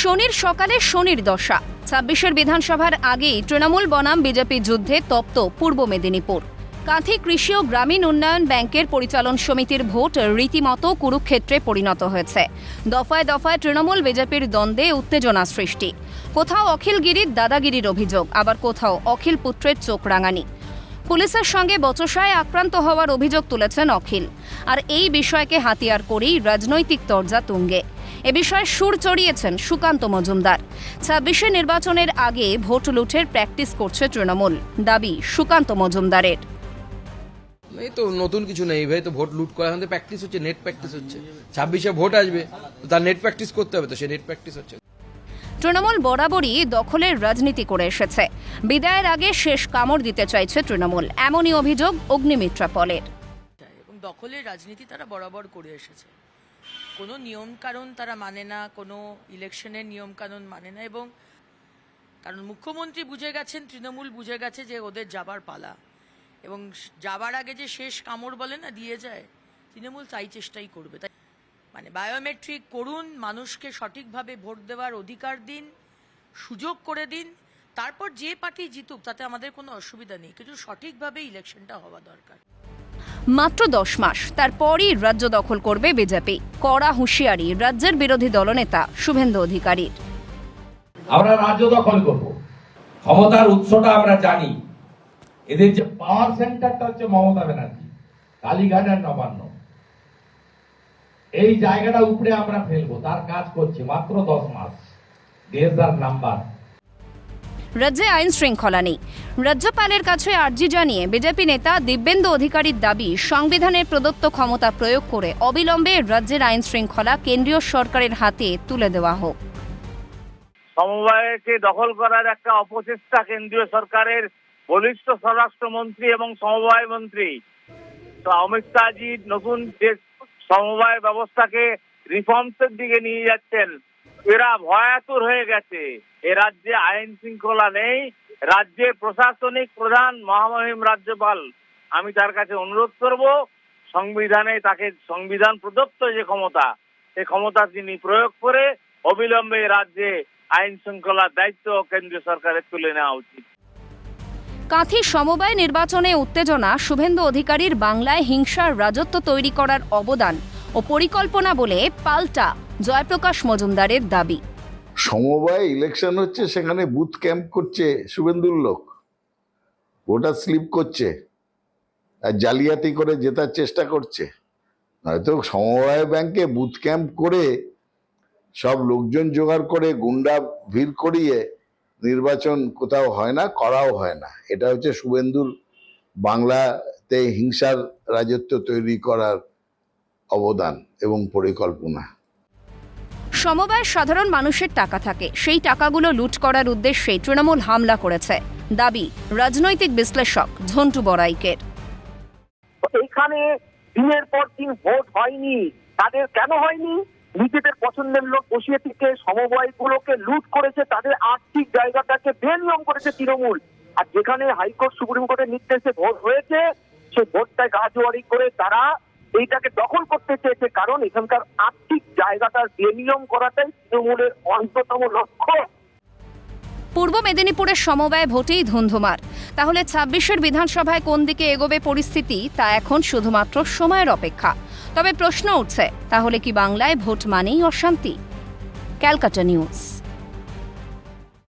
শনির সকালে শনির দশা। ২৬ বিধানসভার আগেই তৃণমূল বনাম বিজেপি যুদ্ধে তপ্ত পূর্ব মেদিনীপুর। কাঁথি কৃষি ও গ্রামীণ উন্নয়ন ব্যাংকের পরিচালন সমিতির ভোট রীতিমতো কুরুক্ষেত্রে পরিণত হয়েছে। দফায় দফায় তৃণমূল বিজেপির দ্বন্দ্বে উত্তেজনা সৃষ্টি। কোথাও অখিলগিরির দাদাগিরির অভিযোগ, আবার কোথাও অখিল পুত্রের চোখ রাঙানি। পুলিশের সঙ্গে বচসায় আক্রান্ত হওয়ার অভিযোগ তুলেছেন অখিল। আর এই বিষয়কে হাতিয়ার করেই রাজনৈতিক তরজা তুঙ্গে। এ বিষয়ে সুর চড়িয়েছেন সুকান্ত মজুমদার। ২৬ নির্বাচনের আগে ভোট লুঠের প্র্যাকটিস করছে তৃণমূল, দাবি সুকান্ত মজুমদারের। এই তো নতুন কিছু নেই ভাই, তো ভোট লুট করা এখন প্র্যাকটিস হচ্ছে, নেট প্র্যাকটিস হচ্ছে। ২৬ ভোট আসবে, তার নেট প্র্যাকটিস করতে হবে, তো সে নেট প্র্যাকটিস হচ্ছে। তৃণমূল বরাবরই দখলের রাজনীতি করে এসেছে। বিদায়ের আগে শেষ কামড় দিতে চাইছে তৃণমূল, এমনই অভিযোগ অগ্নিমিত্রা পলের। এবং দখলের রাজনীতি তারা বরাবর করে এসেছে। কোনো নিয়ম কানুন তারা মানে না, কোনো ইলেকশনের নিয়ম কানুন মানে না। এবং কারণ মুখ্যমন্ত্রী বুঝে গেছেন, তৃণমূল বুঝে গেছে যে ওদের যাবার পালা, এবং যাবার আগে যে শেষ কামড় বলে না দিয়ে যায়, তৃণমূল তাই চেষ্টাই করবে। তাই মানে বায়োমেট্রিক করুন, মানুষকে সঠিকভাবে ভোট দেওয়ার অধিকার দিন, সুযোগ করে দিন, তারপর যে পার্টি জিতুক তাতে আমাদের কোনো অসুবিধা নেই, কিন্তু সঠিকভাবে ইলেকশনটা হওয়া দরকার। মাত্র 10 মাস, তারপরই রাজ্য দখল করবে বিজেপি। কড়া হুঁশিয়ারি রাজ্যের বিরোধী দলনেতা শুভেন্দু অধিকারীর। আমরা রাজ্য দখল করব, ক্ষমতার উৎসটা আমরা জানি। এদের যে পাওয়ার সেন্টারটা হচ্ছে মমতা ব্যানার্জি, কালীঘাট আর নবান্ন। এই জায়গাটা উপরে আমরা ফেলবো, তার কাজ করছি। মাত্র 10 মাস, দেশ আর নাম্বার। রাজ্যে আইন শৃঙ্খলা নেই। রাজ্যপালের কাছে আর্জি জানিয়ে বিজেপি নেতা দিব্যেন্দু অধিকারীর দাবি, সংবিধানের প্রদত্ত ক্ষমতা প্রয়োগ করে অবিলম্বে রাজ্যের আইন শৃঙ্খলা কেন্দ্রীয় সরকারের হাতে তুলে দেওয়া হোক। সমবায়কে দখল করার একটা অপচেষ্টা কেন্দ্রীয় সরকারের বলিষ্ঠ স্বরাষ্ট্রমন্ত্রী এবং সমবায় মন্ত্রী তো অমিত শাহজি নতুন যে সমবায় ব্যবস্থাকে রিফর্মসের দিকে নিয়ে যাচ্ছেন, এরা ভয়াতুর হয়ে গেছে। এ রাজ্যে আইন শৃঙ্খলা নেই। রাজ্যের প্রশাসনিক প্রধান মহামহিম রাজ্যপাল, আমি তার কাছে অনুরোধ করব, সংবিধানে তাকে সংবিধান প্রদত্ত যে ক্ষমতা, সেই ক্ষমতা তিনি প্রয়োগ করে অবিলম্বে রাজ্যে আইন শৃঙ্খলার দায়িত্ব কেন্দ্রীয় সরকারের তুলে নেওয়া উচিত। কাঁথি সমবায় নির্বাচনে উত্তেজনা, শুভেন্দু অধিকারীর বাংলায় হিংসার রাজত্ব তৈরি করার অবদান ও পরিকল্পনা বলে পাল্টা জয়প্রকাশ মজুমদারের দাবি। সমবায় ইলেকশন হচ্ছে, সেখানে বুথ ক্যাম্প করছে শুভেন্দুর লোক, ভোটার স্লিপ করছে আর জালিয়াতি করে জেতার চেষ্টা করছে। হয়তো সমবায় ব্যাংকে বুথ ক্যাম্প করে সব লোকজন জোগাড় করে গুন্ডা ভিড় করিয়ে নির্বাচন কোথাও হয় না, করাও হয় না। এটা হচ্ছে শুভেন্দুর বাংলাতে হিংসার রাজত্ব তৈরি করার অবদান এবং পরিকল্পনা। সমবায় সাধারণ মানুষের টাকা থাকে, সেই টাকাগুলো লুট করার উদ্দেশ্যে তৃণমূল হামলা করেছে, দাবি রাজনৈতিক বিশ্লেষক ঝন্টু বড়াইকের। এখানে দিনের পর দিন ভোট হয়নি। তাদের কেন হয়নি? নিজেদের পছন্দের লোক বসিয়ে থেকে সমবায়গুলোকে লুট করেছে, তাদের আর্থিক জায়গাটাকে বেনিয়ম করেছে তৃণমূল। আর যেখানে হাইকোর্ট সুপ্রিম কোর্টের নির্দেশে ভোট হয়েছে, সেই ভোটটায় গাজোয়ারি করে তারা এইটাকে দখল করতে চেয়েছে, কারণ এখানকার আর্থিক জায়গাটা বেনিয়ম করাটাই তৃণমূলের অন্যতম লক্ষ্য। পূর্ব মেদিনীপুরের সমবায় ভোটেই ধুন্ধুমার। তাহলে ২৬ বিধানসভায় কোন দিকে এগোবে পরিস্থিতি, তা এখন শুধুমাত্র সময়ের অপেক্ষা। তবে প্রশ্ন উঠছে, তাহলে কি বাংলায় ভোট মানেই অশান্তি? ক্যালকাটা নিউজ।